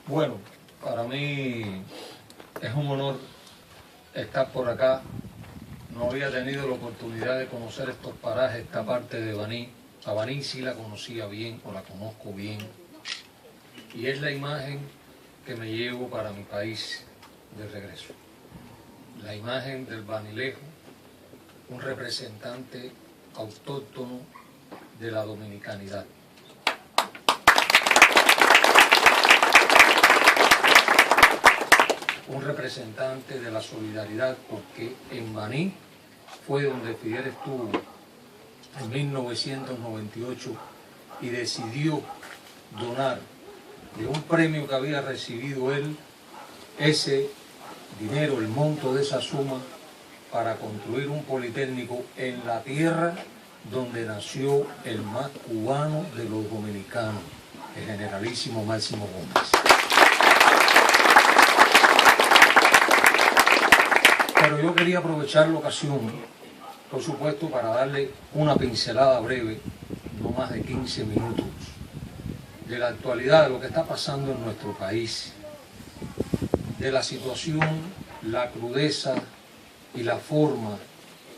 Bueno, para mí es un honor estar por acá. No había tenido la oportunidad de conocer estos parajes, esta parte de Baní. A Baní sí la conocía bien o la conozco bien. Y es la imagen que me llevo para mi país de regreso. La imagen del banilejo, un representante autóctono de la dominicanidad. Un representante de la solidaridad, porque en Baní fue donde Fidel estuvo en 1998 y decidió donar de un premio que había recibido él ese dinero, el monto de esa suma, para construir un politécnico en la tierra donde nació el más cubano de los dominicanos, el generalísimo Máximo Gómez. Pero yo quería aprovechar la ocasión, por supuesto, para darle una pincelada breve, no más de 15 minutos, de la actualidad, de lo que está pasando en nuestro país, de la situación, la crudeza y la forma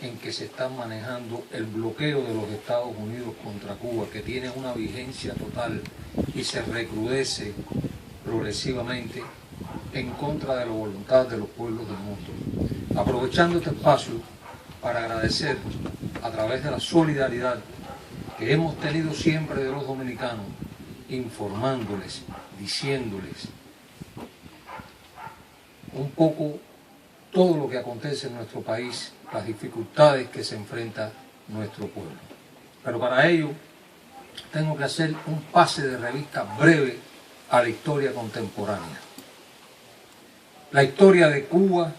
en que se está manejando el bloqueo de los Estados Unidos contra Cuba, que tiene una vigencia total y se recrudece progresivamente en contra de la voluntad de los pueblos del mundo. Aprovechando este espacio para agradecer a través de la solidaridad que hemos tenido siempre de los dominicanos, informándoles, diciéndoles un poco todo lo que acontece en nuestro país, las dificultades que se enfrenta nuestro pueblo. Pero para ello tengo que hacer un pase de revista breve a la historia contemporánea. La historia de Cuba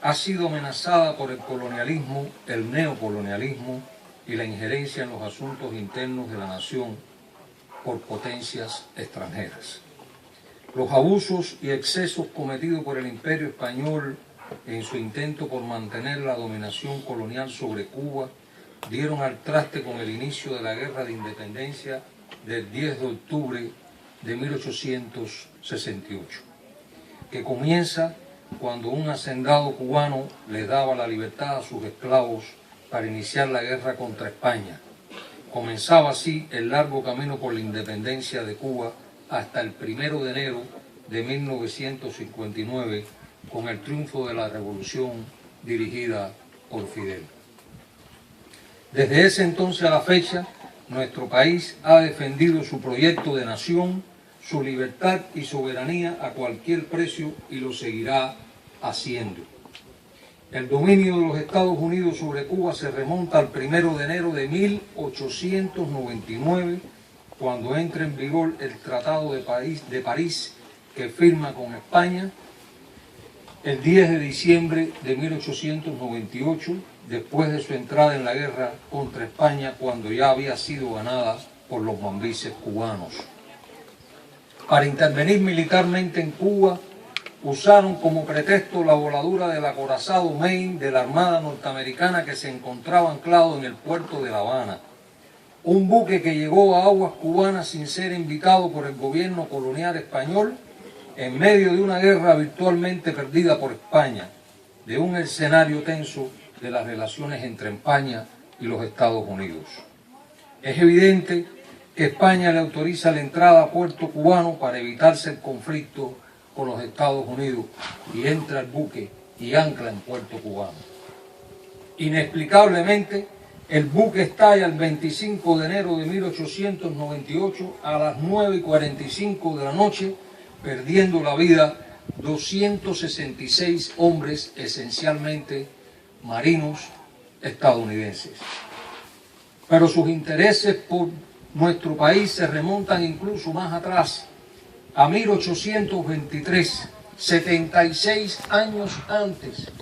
ha sido amenazada por el colonialismo, el neocolonialismo y la injerencia en los asuntos internos de la nación por potencias extranjeras. Los abusos y excesos cometidos por el Imperio Español en su intento por mantener la dominación colonial sobre Cuba dieron al traste con el inicio de la Guerra de Independencia del 10 de octubre de 1868, que comienza cuando un hacendado cubano le daba la libertad a sus esclavos para iniciar la guerra contra España. Comenzaba así el largo camino por la independencia de Cuba hasta el 1 de enero de 1959, con el triunfo de la revolución dirigida por Fidel. Desde ese entonces a la fecha, nuestro país ha defendido su proyecto de nación, su libertad y soberanía a cualquier precio y lo seguirá haciendo. El dominio de los Estados Unidos sobre Cuba se remonta al 1 de enero de 1899, cuando entra en vigor el Tratado de París que firma con España. El 10 de diciembre de 1898, después de su entrada en la guerra contra España, cuando ya había sido ganada por los mambises cubanos. Para intervenir militarmente en Cuba, usaron como pretexto la voladura del acorazado Maine de la Armada norteamericana que se encontraba anclado en el puerto de La Habana. Un buque que llegó a aguas cubanas sin ser invitado por el gobierno colonial español, en medio de una guerra virtualmente perdida por España, de un escenario tenso de las relaciones entre España y los Estados Unidos. Es evidente que España le autoriza la entrada a puerto cubano para evitarse el conflicto con los Estados Unidos, y entra el buque y ancla en puerto cubano. Inexplicablemente, el buque estalla el 25 de enero de 1898 a las 9:45 de la noche, perdiendo la vida 266 hombres, esencialmente marinos estadounidenses. Pero sus intereses por nuestro país se remontan incluso más atrás, a 1823, 76 años antes,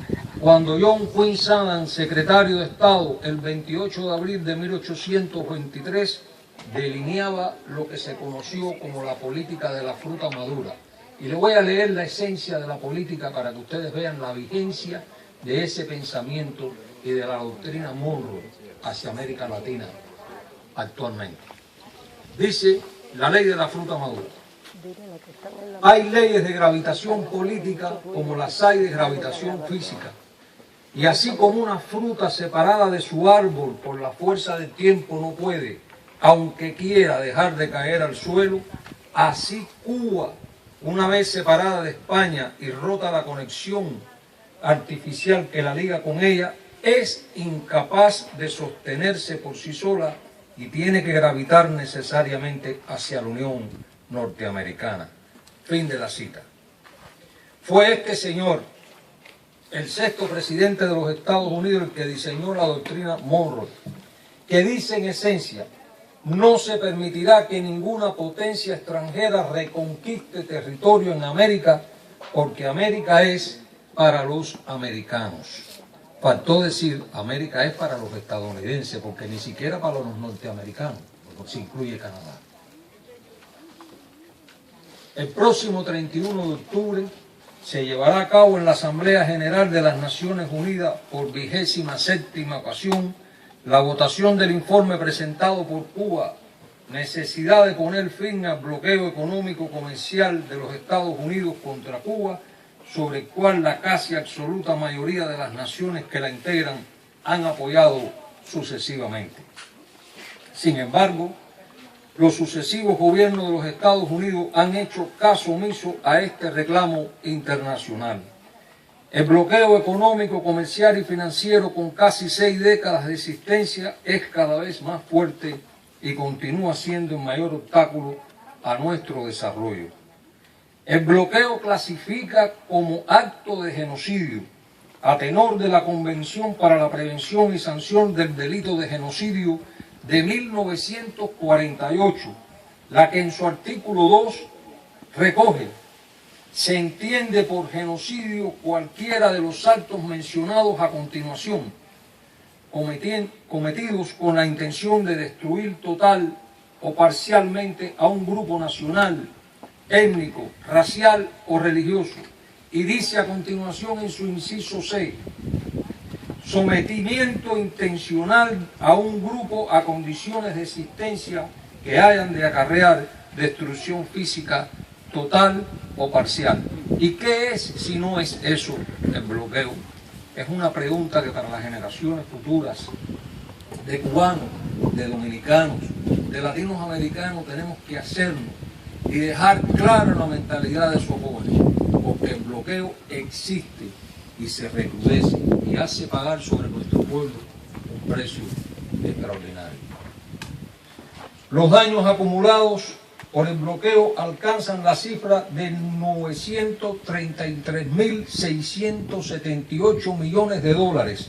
cuando John Quincy Adams, secretario de Estado, el 28 de abril de 1823, delineaba lo que se conoció como la política de la fruta madura. Y le voy a leer la esencia de la política para que ustedes vean la vigencia de ese pensamiento y de la doctrina Monroe hacia América Latina actualmente. Dice la ley de la fruta madura: Hay leyes de gravitación política como las hay de gravitación física. Y así como una fruta separada de su árbol por la fuerza del tiempo no puede, aunque quiera, dejar de caer al suelo, así Cuba, una vez separada de España y rota la conexión artificial que la liga con ella, es incapaz de sostenerse por sí sola y tiene que gravitar necesariamente hacia la Unión Norteamericana. Fin de la cita. Fue este señor, el sexto presidente de los Estados Unidos, el que diseñó la doctrina Monroe, que dice en esencia: no se permitirá que ninguna potencia extranjera reconquiste territorio en América, porque América es para los americanos. Faltó decir, América es para los estadounidenses, porque ni siquiera para los norteamericanos, porque se incluye Canadá. El próximo 31 de octubre se llevará a cabo en la Asamblea General de las Naciones Unidas por 27ª ocasión la votación del informe presentado por Cuba, necesidad de poner fin al bloqueo económico comercial de los Estados Unidos contra Cuba, sobre el cual la casi absoluta mayoría de las naciones que la integran han apoyado sucesivamente. Sin embargo, los sucesivos gobiernos de los Estados Unidos han hecho caso omiso a este reclamo internacional. El bloqueo económico, comercial y financiero con casi 6 décadas de existencia es cada vez más fuerte y continúa siendo el mayor obstáculo a nuestro desarrollo. El bloqueo clasifica como acto de genocidio, a tenor de la Convención para la Prevención y Sanción del Delito de Genocidio de 1948, la que en su artículo 2 recoge: se entiende por genocidio cualquiera de los actos mencionados a continuación, cometidos con la intención de destruir total o parcialmente a un grupo nacional, étnico, racial o religioso. Y dice a continuación en su inciso C: sometimiento intencional a un grupo a condiciones de existencia que hayan de acarrear destrucción física total o parcial. ¿Y qué es si no es eso el bloqueo? Es una pregunta que para las generaciones futuras de cubanos, de dominicanos, de latinos americanos tenemos que hacernos y dejar clara la mentalidad de sus jóvenes, porque el bloqueo existe y se recrudece y hace pagar sobre nuestro pueblo un precio extraordinario. Los daños acumulados por el bloqueo alcanzan la cifra de 933.678 millones de dólares,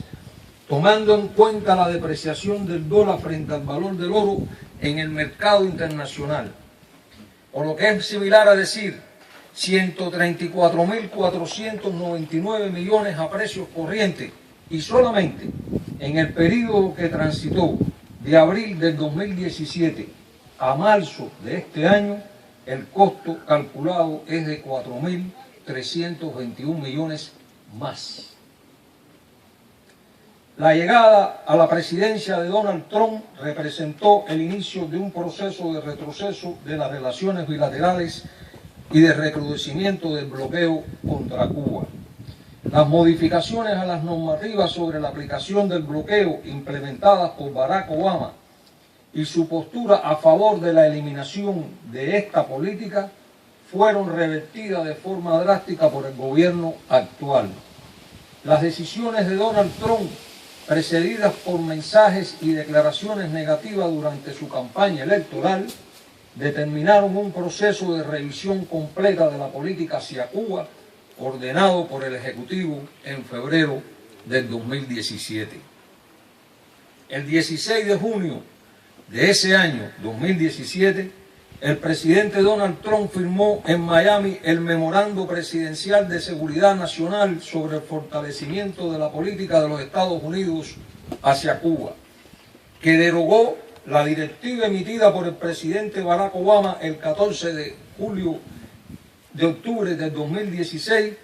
tomando en cuenta la depreciación del dólar frente al valor del oro en el mercado internacional. O lo que es similar a decir 134.499 millones a precios corrientes, y solamente en el periodo que transitó de abril del 2017 a marzo de este año, el costo calculado es de 4.321 millones más. La llegada a la presidencia de Donald Trump representó el inicio de un proceso de retroceso de las relaciones bilaterales y de recrudecimiento del bloqueo contra Cuba. Las modificaciones a las normativas sobre la aplicación del bloqueo implementadas por Barack Obama y su postura a favor de la eliminación de esta política fueron revertidas de forma drástica por el gobierno actual. Las decisiones de Donald Trump, precedidas por mensajes y declaraciones negativas durante su campaña electoral, determinaron un proceso de revisión completa de la política hacia Cuba, ordenado por el Ejecutivo en febrero del 2017. El 16 de junio de ese año, 2017, el presidente Donald Trump firmó en Miami el Memorando Presidencial de Seguridad Nacional sobre el fortalecimiento de la política de los Estados Unidos hacia Cuba, que derogó la directiva emitida por el presidente Barack Obama el 14 de octubre del 2016,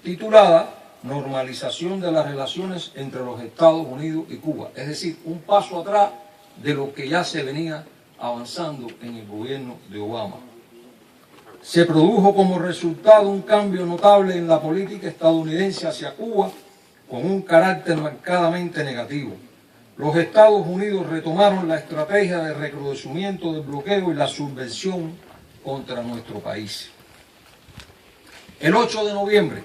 titulada Normalización de las relaciones entre los Estados Unidos y Cuba. Es decir, un paso atrás de lo que ya se venía avanzando en el gobierno de Obama. se produjo como resultado un cambio notable en la política estadounidense hacia Cuba, con un carácter marcadamente negativo. Los Estados Unidos retomaron la estrategia de recrudecimiento del bloqueo y la subversión contra nuestro país. El 8 de noviembre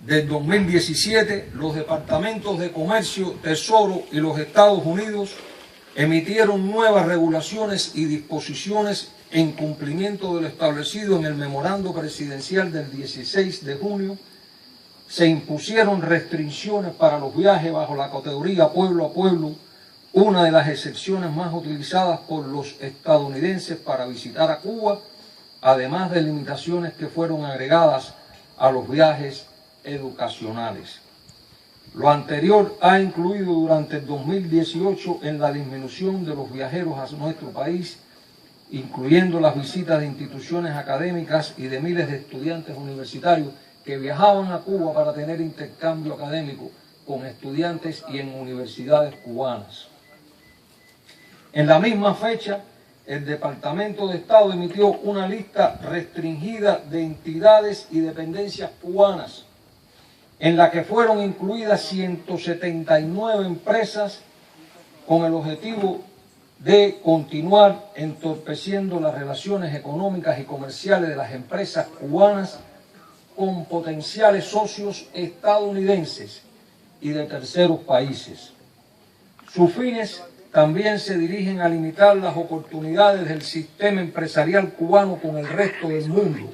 del 2017, los departamentos de Comercio, Tesoro y los Estados Unidos emitieron nuevas regulaciones y disposiciones en cumplimiento de lo establecido en el memorando presidencial del 16 de junio. Se impusieron restricciones para los viajes bajo la categoría pueblo a pueblo, una de las excepciones más utilizadas por los estadounidenses para visitar a Cuba, además de limitaciones que fueron agregadas a los viajes educacionales. Lo anterior ha incluido durante el 2018 en la disminución de los viajeros a nuestro país, incluyendo las visitas de instituciones académicas y de miles de estudiantes universitarios que viajaban a Cuba para tener intercambio académico con estudiantes y en universidades cubanas. En la misma fecha, el Departamento de Estado emitió una lista restringida de entidades y dependencias cubanas, en la que fueron incluidas 179 empresas con el objetivo de continuar entorpeciendo las relaciones económicas y comerciales de las empresas cubanas con potenciales socios estadounidenses y de terceros países. Sus fines también se dirigen a limitar las oportunidades del sistema empresarial cubano con el resto del mundo,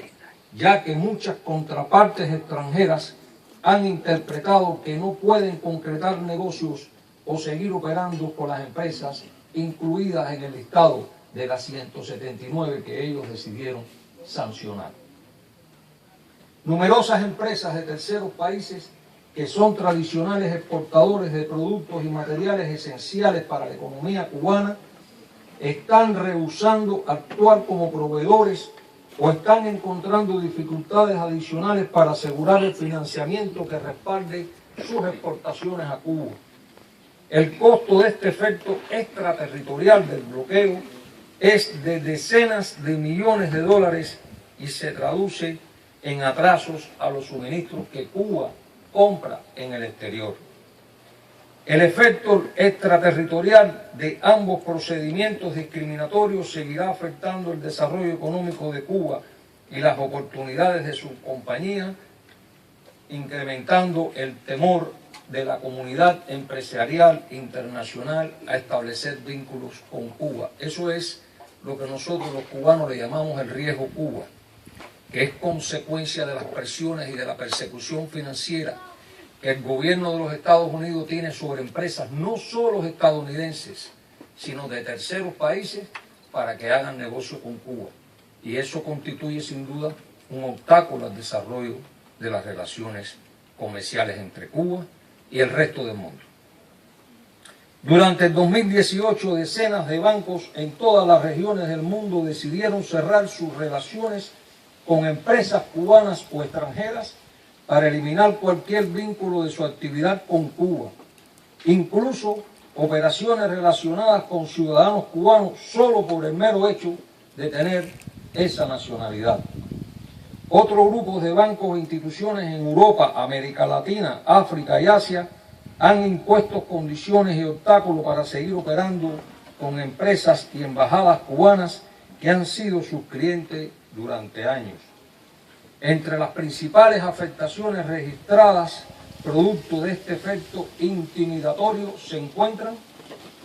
ya que muchas contrapartes extranjeras han interpretado que no pueden concretar negocios o seguir operando con las empresas incluidas en el listado de las 179 que ellos decidieron sancionar. Numerosas empresas de terceros países que son tradicionales exportadores de productos y materiales esenciales para la economía cubana están rehusando actuar como proveedores o están encontrando dificultades adicionales para asegurar el financiamiento que respalde sus exportaciones a Cuba. El costo de este efecto extraterritorial del bloqueo es de decenas de millones de dólares y se traduce en atrasos a los suministros que Cuba compra en el exterior. El efecto extraterritorial de ambos procedimientos discriminatorios seguirá afectando el desarrollo económico de Cuba y las oportunidades de su compañía, incrementando el temor de la comunidad empresarial internacional a establecer vínculos con Cuba. Eso es lo que nosotros los cubanos le llamamos el riesgo Cuba, que es consecuencia de las presiones y de la persecución financiera que el gobierno de los Estados Unidos tiene sobre empresas no solo estadounidenses, sino de terceros países para que hagan negocio con Cuba. Y eso constituye sin duda un obstáculo al desarrollo de las relaciones comerciales entre Cuba y el resto del mundo. Durante el 2018, decenas de bancos en todas las regiones del mundo decidieron cerrar sus relaciones con empresas cubanas o extranjeras para eliminar cualquier vínculo de su actividad con Cuba, incluso operaciones relacionadas con ciudadanos cubanos solo por el mero hecho de tener esa nacionalidad. Otros grupos de bancos e instituciones en Europa, América Latina, África y Asia han impuesto condiciones y obstáculos para seguir operando con empresas y embajadas cubanas que han sido sus clientes durante años. Entre las principales afectaciones registradas producto de este efecto intimidatorio se encuentran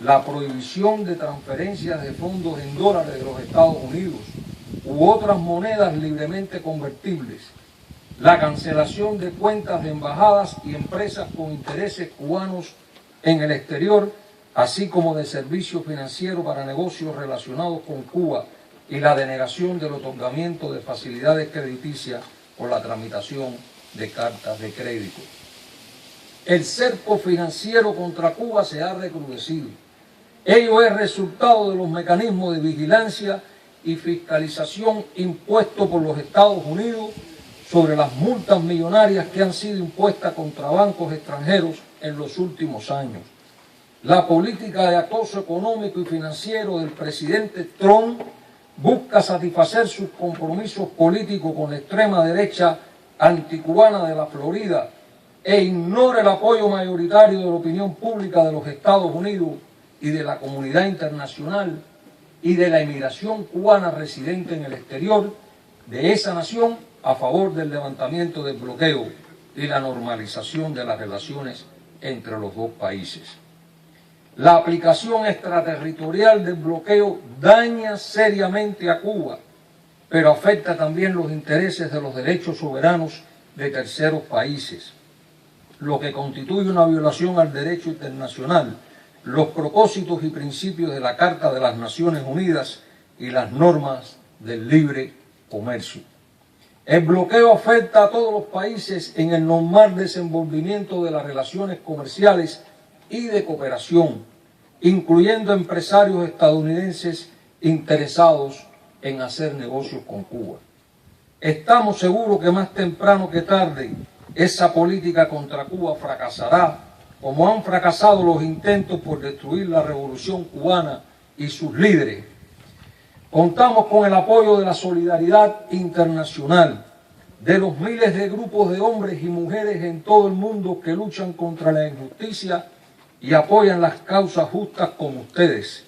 la prohibición de transferencias de fondos en dólares de los Estados Unidos u otras monedas libremente convertibles, la cancelación de cuentas de embajadas y empresas con intereses cubanos en el exterior, así como de servicios financieros para negocios relacionados con Cuba, y la denegación del otorgamiento de facilidades crediticias por la tramitación de cartas de crédito. El cerco financiero contra Cuba se ha recrudecido. Ello es resultado de los mecanismos de vigilancia y fiscalización impuestos por los Estados Unidos sobre las multas millonarias que han sido impuestas contra bancos extranjeros en los últimos años. La política de acoso económico y financiero del presidente Trump busca satisfacer sus compromisos políticos con la extrema derecha anticubana de la Florida e ignora el apoyo mayoritario de la opinión pública de los Estados Unidos y de la comunidad internacional y de la emigración cubana residente en el exterior de esa nación a favor del levantamiento del bloqueo y la normalización de las relaciones entre los dos países. La aplicación extraterritorial del bloqueo daña seriamente a Cuba, pero afecta también los intereses de los derechos soberanos de terceros países, lo que constituye una violación al derecho internacional, los propósitos y principios de la Carta de las Naciones Unidas y las normas del libre comercio. El bloqueo afecta a todos los países en el normal desenvolvimiento de las relaciones comerciales y de cooperación, incluyendo empresarios estadounidenses interesados en hacer negocios con Cuba. Estamos seguros que más temprano que tarde esa política contra Cuba fracasará, como han fracasado los intentos por destruir la revolución cubana y sus líderes. Contamos con el apoyo de la solidaridad internacional, de los miles de grupos de hombres y mujeres en todo el mundo que luchan contra la injusticia y apoyan las causas justas como ustedes,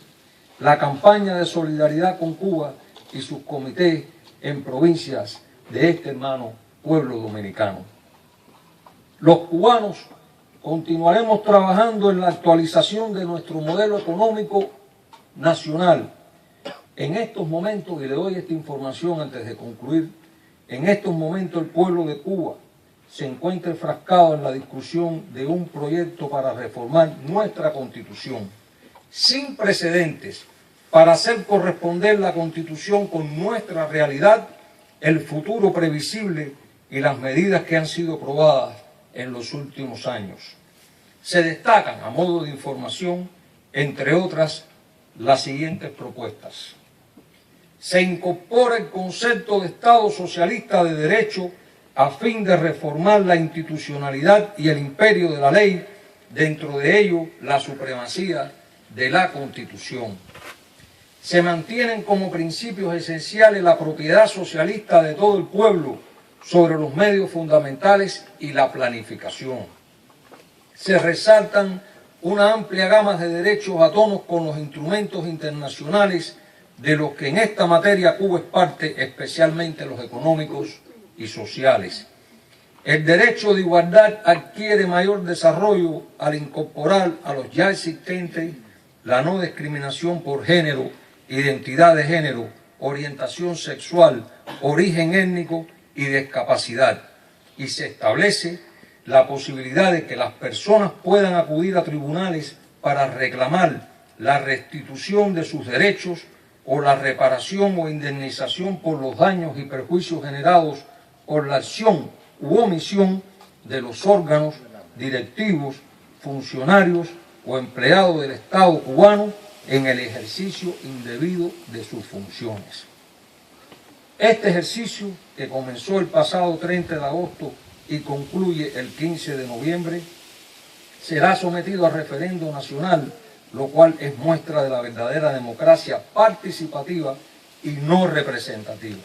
la campaña de solidaridad con Cuba y sus comités en provincias de este hermano pueblo dominicano. Los cubanos continuaremos trabajando en la actualización de nuestro modelo económico nacional. En estos momentos, y le doy esta información antes de concluir, en estos momentos el pueblo de Cuba se encuentra enfrascado en la discusión de un proyecto para reformar nuestra Constitución, sin precedentes, para hacer corresponder la Constitución con nuestra realidad, el futuro previsible y las medidas que han sido aprobadas en los últimos años. Se destacan, a modo de información, entre otras, las siguientes propuestas. Se incorpora el concepto de Estado socialista de derecho a fin de reformar la institucionalidad y el imperio de la ley, dentro de ello la supremacía de la Constitución. Se mantienen como principios esenciales la propiedad socialista de todo el pueblo sobre los medios fundamentales y la planificación. Se resaltan una amplia gama de derechos a tono con los instrumentos internacionales de los que en esta materia Cuba es parte, especialmente los económicos y sociales. El derecho de igualdad adquiere mayor desarrollo al incorporar a los ya existentes la no discriminación por género, identidad de género, orientación sexual, origen étnico y discapacidad, y se establece la posibilidad de que las personas puedan acudir a tribunales para reclamar la restitución de sus derechos o la reparación o indemnización por los daños y perjuicios generados por la acción u omisión de los órganos directivos, funcionarios o empleados del Estado cubano en el ejercicio indebido de sus funciones. Este ejercicio, que comenzó el pasado 30 de agosto y concluye el 15 de noviembre, será sometido a referendo nacional, lo cual es muestra de la verdadera democracia participativa y no representativa.